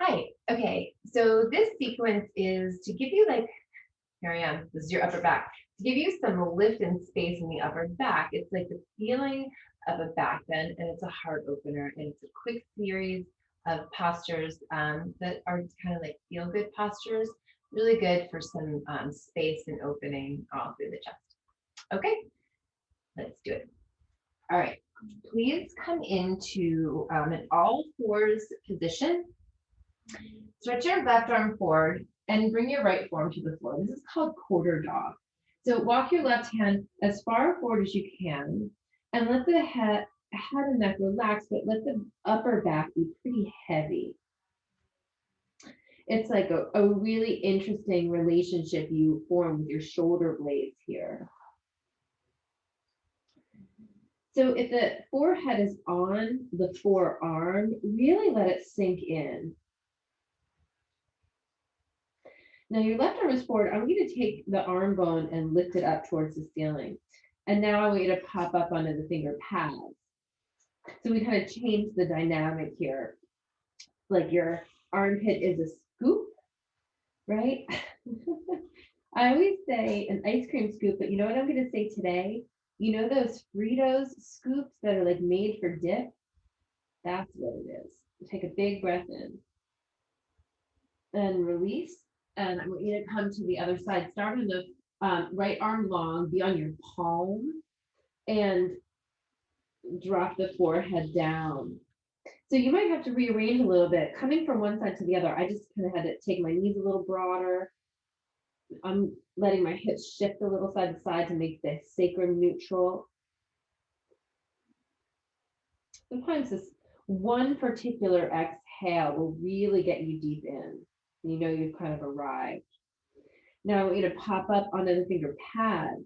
Hi. Okay. So this sequence is to give you like, here I am, this is your upper back. To give you some lift and space in the upper back. It's like the feeling of a back bend and it's a heart opener and it's a quick series of postures that are kind of like feel good postures, really good for some space and opening all through the chest. Okay, let's do it. All right, please come into an all fours position. Stretch your left arm forward and bring your right forearm to the floor. This is called quarter dog. So walk your left hand as far forward as you can and let the head and neck relax, but let the upper back be pretty heavy. It's like a really interesting relationship you form with your shoulder blades here. So if the forehead is on the forearm, really let it sink in. Now your left arm is forward. I want you to take the arm bone and lift it up towards the ceiling. And now I want you to pop up onto the finger pads. So we kind of change the dynamic here. Like your armpit is a scoop, right? I always say an ice cream scoop, but you know what I'm going to say today? You know those Fritos scoops that are like made for dip? That's what it is. Take a big breath in and release. And I want you to come to the other side. Start on the right arm long, be on your palm, and drop the forehead down. So you might have to rearrange a little bit. Coming from one side to the other, I just kind of had to take my knees a little broader. I'm letting my hips shift a little side to side to make the sacrum neutral. Sometimes this one particular exhale will really get you deep in. You know you've kind of arrived. Now I want you to pop up onto the finger pads.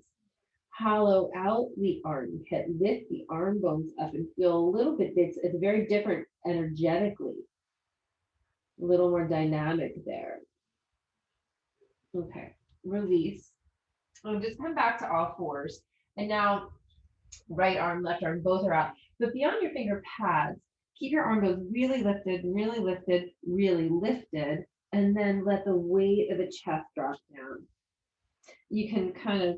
Hollow out the armpit, lift the arm bones up and feel a little bit, it's very different energetically, a little more dynamic there. Okay, release. Just come back to all fours. And now right arm, left arm, both are out. But beyond your finger pads, keep your arm bones really lifted, really lifted, really lifted, and then let the weight of the chest drop down. You can kind of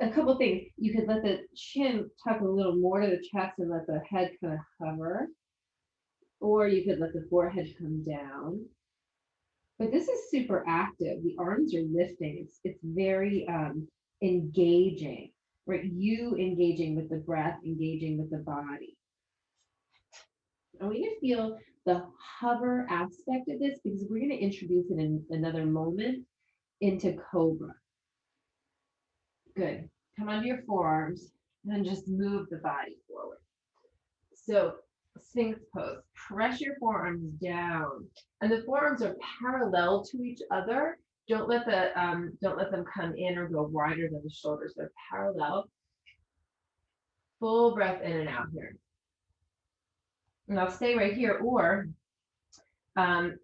a couple things. You could let the chin tuck a little more to the chest and let the head kind of hover, or you could let the forehead come down. But this is super active. The arms are lifting. It's very engaging, right? You engaging with the breath, engaging with the body. I want you to feel the hover aspect of this because we're going to introduce it in another moment into Cobra. Good. Come onto your forearms and just move the body forward. So Sphinx pose. Press your forearms down, and the forearms are parallel to each other. Don't let them come in or go wider than the shoulders. They're parallel. Full breath in and out here. And I'll stay right here, or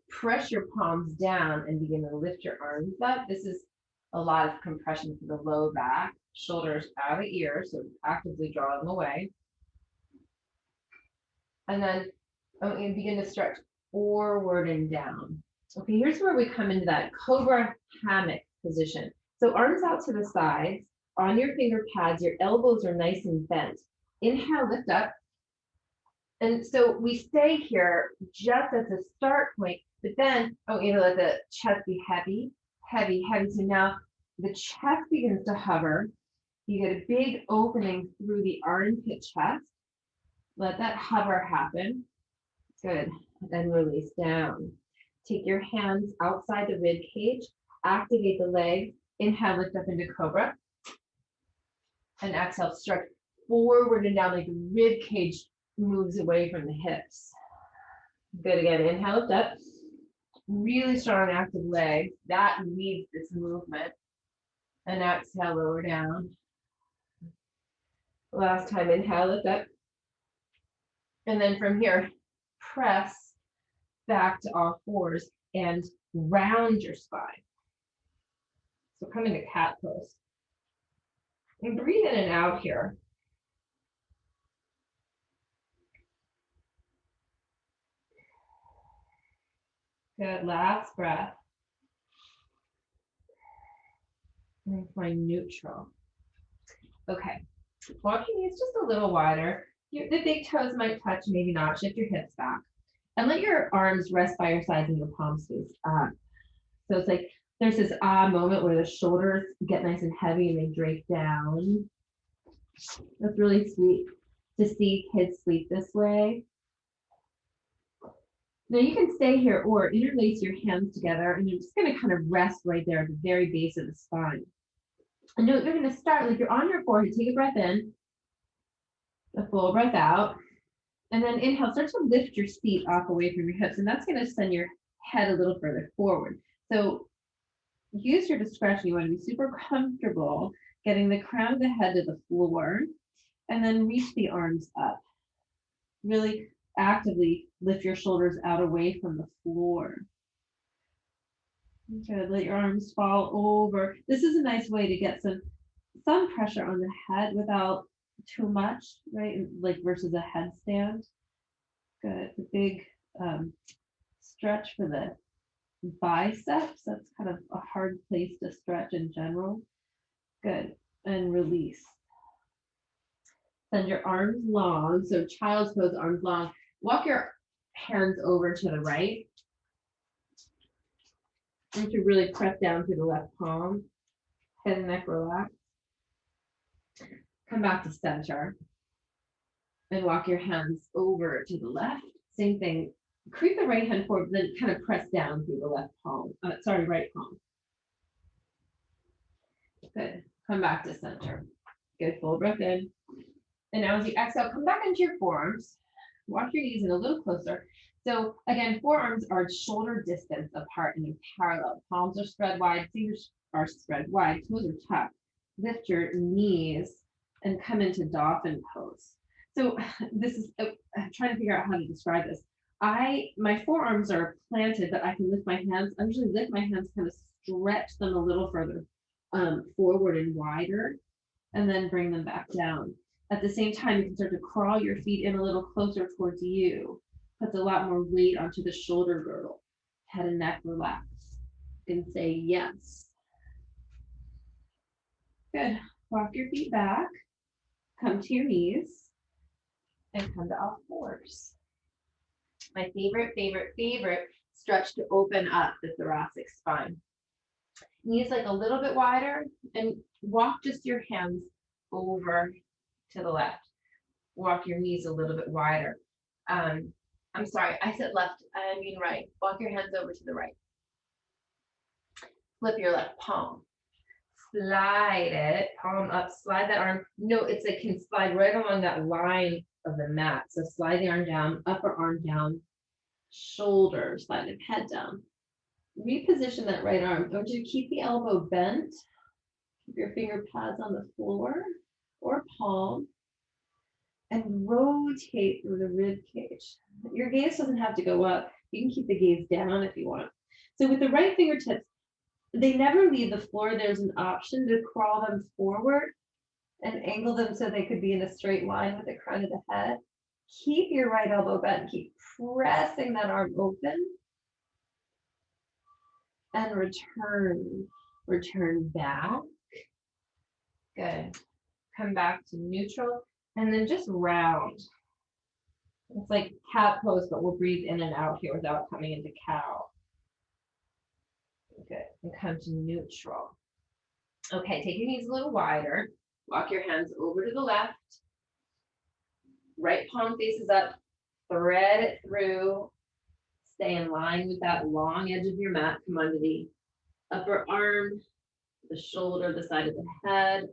press your palms down and begin to lift your arms up. This is a lot of compression for the low back, shoulders out of ear, so actively draw them away. And then I'm going to begin to stretch forward and down. Okay, here's where we come into that cobra hammock position. So arms out to the sides, on your finger pads, your elbows are nice and bent. Inhale, lift up. And so we stay here just as a start point, but then I want you to let the chest be heavy, heavy, heavy. So now the chest begins to hover. You get a big opening through the armpit chest. Let that hover happen. Good. Then release down. Take your hands outside the rib cage. Activate the legs. Inhale, lift up into cobra. And exhale, stretch forward and down like the rib cage moves away from the hips. Good again. Inhale, lift up. Really strong active legs. That leads this movement. And exhale, lower down. Last time, inhale, lift up. And then from here, press back to all fours and round your spine. So come into cat pose. And breathe in and out here. Good. Last breath. And find neutral. Okay. Walk your knees just a little wider. The big toes might touch, maybe not. Shift your hips back. And let your arms rest by your sides and your palms face up. So it's like there's this moment where the shoulders get nice and heavy and they drape down. That's really sweet to see kids sleep this way. Now you can stay here or interlace your hands together and you're just going to kind of rest right there at the very base of the spine. And you're going to start like you're on your forehead. Take a breath in, a full breath out, and then inhale. Start to lift your feet off away from your hips, and that's going to send your head a little further forward. So use your discretion. You want to be super comfortable getting the crown of the head to the floor, and then reach the arms up. Really actively lift your shoulders out away from the floor. Good. Let your arms fall over. This is a nice way to get some pressure on the head without too much, right? Like versus a headstand. Good. A big stretch for the biceps. That's kind of a hard place to stretch in general. Good. And release. Send your arms long. So child's pose, arms long. Walk your hands over to the right. And to really press down through the left palm. Head and neck relax. Come back to center. And walk your hands over to the left. Same thing. Creep the right hand forward, then kind of press down through the left palm. Right palm. Good. Come back to center. Good. Full breath in. And now as you exhale, come back into your forearms. Walk your knees in a little closer. So again, forearms are shoulder distance apart and in parallel. Palms are spread wide, fingers are spread wide, toes are tucked. Lift your knees and come into dolphin pose. So this is, I'm trying to figure out how to describe this. My forearms are planted, but I can lift my hands. I usually lift my hands, kind of stretch them a little further forward and wider, and then bring them back down. At the same time, you can start to crawl your feet in a little closer towards you. Puts a lot more weight onto the shoulder girdle. Head and neck relax. You can say yes. Good. Walk your feet back. Come to your knees. And come to all fours. My favorite stretch to open up the thoracic spine. Knees like a little bit wider and walk just your hands over to the left. Walk your knees a little bit wider. I'm sorry, I said left, I mean right. Walk your hands over to the right. Flip your left palm. Slide it, palm up, slide that arm. No, it can slide right along that line of the mat. So slide the arm down, upper arm down, shoulder, slide the head down. Reposition that right arm. I want you to keep the elbow bent. Keep your finger pads on the floor or palm. And rotate through the rib cage. Your gaze doesn't have to go up. You can keep the gaze down if you want. So with the right fingertips, they never leave the floor. There's an option to crawl them forward and angle them so they could be in a straight line with the crown of the head. Keep your right elbow bent. Keep pressing that arm open. And return back. Good. Come back to neutral. And then just round. It's like cat pose, but we'll breathe in and out here without coming into cow. Good. And come to neutral. Okay, take your knees a little wider. Walk your hands over to the left. Right palm faces up. Thread it through. Stay in line with that long edge of your mat. Come onto the upper arm, the shoulder, the side of the head.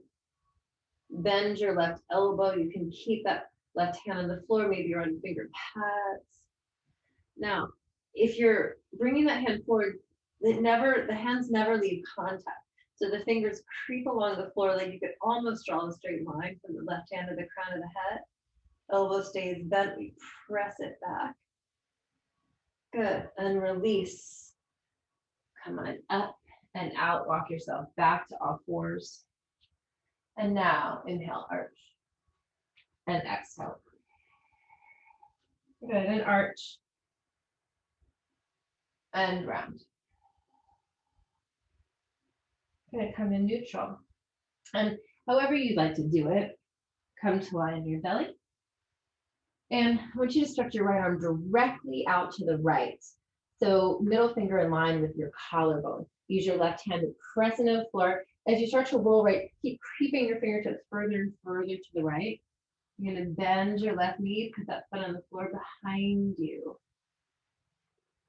Bend your left elbow. You can keep that left hand on the floor. Maybe you're on finger pads. Now, if you're bringing that hand forward, the hands never leave contact. So the fingers creep along the floor like you could almost draw a straight line from the left hand to the crown of the head. Elbow stays bent. We press it back. Good. And release. Come on up and out. Walk yourself back to all fours. And now inhale, arch. And exhale. Good. And arch. and round. Gonna come in neutral. And however you'd like to do it, come to lie on your belly. And I want you to stretch your right arm directly out to the right. So middle finger in line with your collarbone. Use your left hand to press into the floor. As you start to roll right, keep creeping your fingertips further and further to the right. You're going to bend your left knee, put that foot on the floor behind you.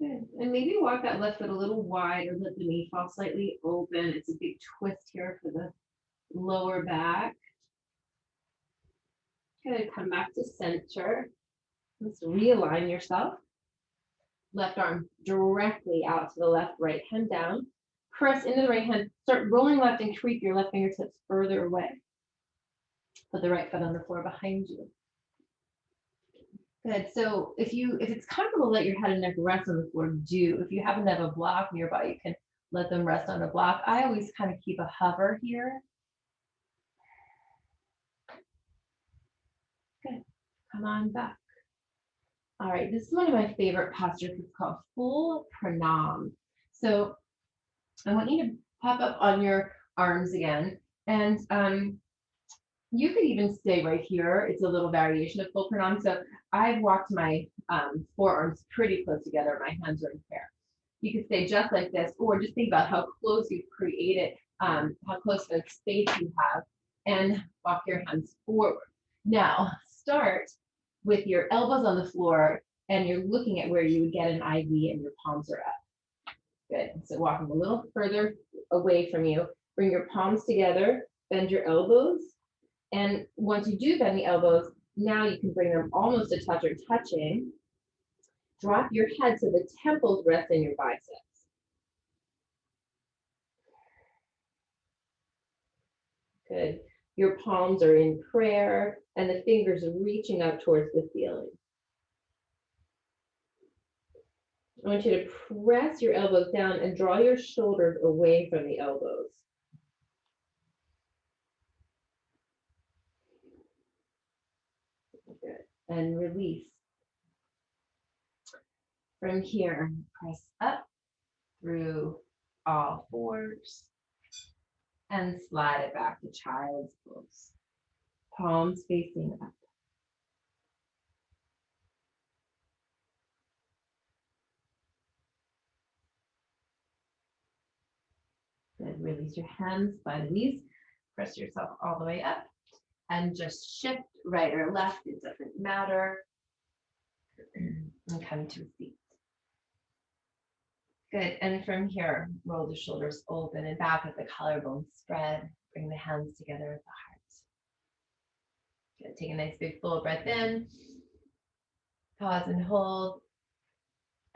Good. And maybe walk that left foot a little wide or let the knee fall slightly open. It's a big twist here for the lower back. Good. Come back to center. Let's realign yourself. Left arm directly out to the left, right hand down. Press into the right hand. Start rolling left and creep your left fingertips further away. Put the right foot on the floor behind you. Good. So if it's comfortable, let your head and neck rest on the floor. Do. If you happen to have a block nearby, you can let them rest on a block. I always kind of keep a hover here. Good. Come on back. All right, this is one of my favorite postures. It's called full pranam. So I want you to pop up on your arms again, and you could even stay right here. It's a little variation of full pranam. So I've walked my forearms pretty close together. My hands are in prayer. You could stay just like this, or just think about how close you've created, how close the space you have, and walk your hands forward. Now start with your elbows on the floor, and you're looking at where you would get an IV and your palms are up. Good. So walking a little further away from you, bring your palms together, bend your elbows. And once you do bend the elbows, now you can bring them almost a touch or touching. Drop your head so the temples rest in your biceps. Good. Your palms are in prayer and the fingers are reaching up towards the ceiling. I want you to press your elbows down and draw your shoulders away from the elbows. Good. And release. From here, press up through all fours and slide it back to child's pose. Palms facing up. Good. Release your hands by the knees. Press yourself all the way up and just shift right or left. It doesn't matter. And come to a seat. Good. And from here, roll the shoulders open and back at the collarbone spread. Bring the hands together at the heart. Good. Take a nice big full breath in. Pause and hold.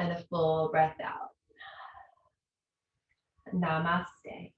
And a full breath out. Namaste.